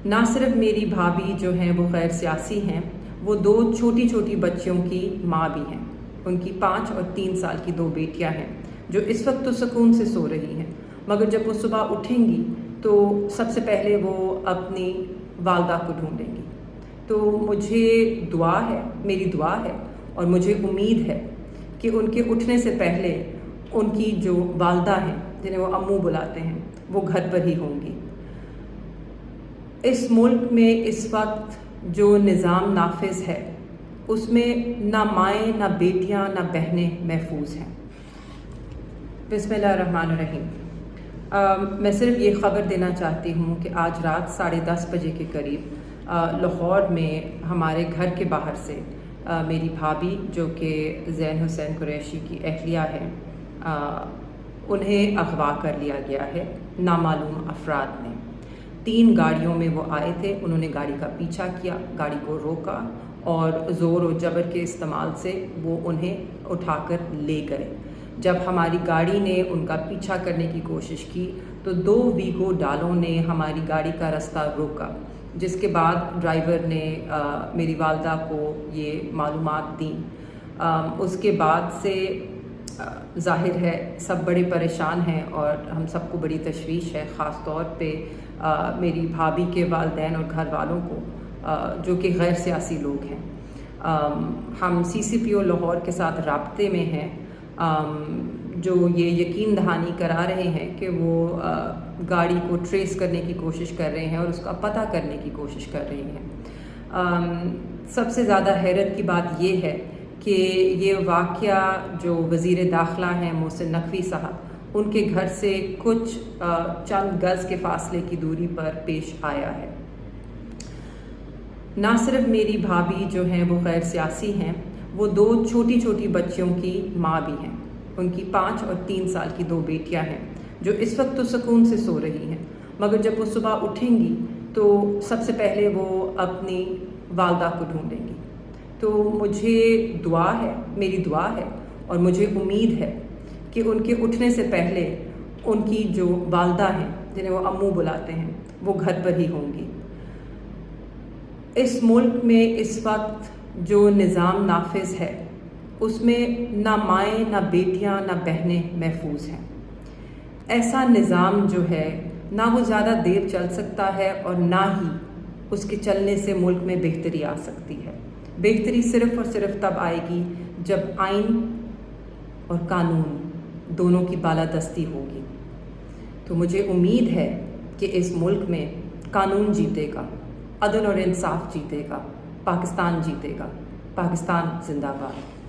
ना सिर्फ मेरी भाभी जो हैं वो गैर सियासी हैं, वो दो छोटी छोटी बच्चियों की माँ भी हैं। उनकी 5 और 3 साल की 2 बेटियां हैं जो इस वक्त तो सुकून से सो रही हैं, मगर जब वो सुबह उठेंगी तो सबसे पहले वो अपनी वालदा को ढूंढेंगी। तो मुझे दुआ है, मेरी दुआ है और मुझे उम्मीद है कि उनके उठने से पहले उनकी जो वालदा हैं, जिन्हें वो अम्मू बुलाते हैं, वो घर पर ही होंगी। इस मुल्क में इस वक्त जो निज़ाम नाफिज है उसमें ना माएँ, ना बेटियां, ना बहनें महफूज हैं। बिस्मिल्लाहिर्रहमानिर्रहीम। मैं सिर्फ ये ख़बर देना चाहती हूँ कि आज रात 10:30 बजे के करीब लाहौर में हमारे घर के बाहर से मेरी भाभी जो कि ज़ैन हुसैन कुरैशी की अहलिया है, उन्हें अगवा कर लिया गया है नामालूम अफराद ने। 3 गाड़ियों में वो आए थे। उन्होंने गाड़ी का पीछा किया, गाड़ी को रोका और ज़ोर और जबर के इस्तेमाल से वो उन्हें उठाकर ले गए। जब हमारी गाड़ी ने उनका पीछा करने की कोशिश की तो 2 वीगो डालों ने हमारी गाड़ी का रास्ता रोका, जिसके बाद ड्राइवर ने मेरी वालदा को ये मालूमात दी। उसके बाद से ज़ाहिर है सब बड़े परेशान हैं और हम सबको बड़ी तशवीश है, ख़ास तौर पे मेरी भाभी के वालिदैन और घर वालों को जो कि गैर सियासी लोग हैं। हम CCPO लाहौर के साथ राब्ते में हैं, जो ये यकीन दहानी करा रहे हैं कि वो गाड़ी को ट्रेस करने की कोशिश कर रहे हैं और उसका पता करने की कोशिश कर रहे हैं। सबसे ज़्यादा हैरत की बात ये है कि ये वाक़या जो वज़ीर दाखिला हैं मोहसिन नकवी साहब, उनके घर से कुछ चंद गज़ के फासले की दूरी पर पेश आया है। ना सिर्फ मेरी भाभी जो हैं वो गैर सियासी हैं, वो 2 छोटी छोटी बच्चियों की माँ भी हैं। उनकी 5 और 3 साल की 2 बेटियां हैं जो इस वक्त तो सुकून से सो रही हैं, मगर जब वो सुबह उठेंगी तो सबसे पहले वो अपनी वालदा को ढूंढेंगी। तो मुझे दुआ है, मेरी दुआ है और मुझे उम्मीद है कि उनके उठने से पहले उनकी जो वालदा हैं, जिन्हें वो अम्मू बुलाते हैं, वो घर पर ही होंगी। इस मुल्क में इस वक्त जो निज़ाम नाफिज है उसमें ना माएँ, ना बेटियां, ना बहनें महफूज हैं। ऐसा निज़ाम जो है ना वो ज़्यादा देर चल सकता है और ना ही उसके चलने से मुल्क में बेहतरी आ सकती है। बेहतरी सिर्फ़ और सिर्फ तब आएगी जब आइन और कानून दोनों की बालादस्ती होगी। तो मुझे उम्मीद है कि इस मुल्क में कानून जीतेगा, अदल और इंसाफ जीतेगा, पाकिस्तान जीतेगा। पाकिस्तान जिंदाबाद।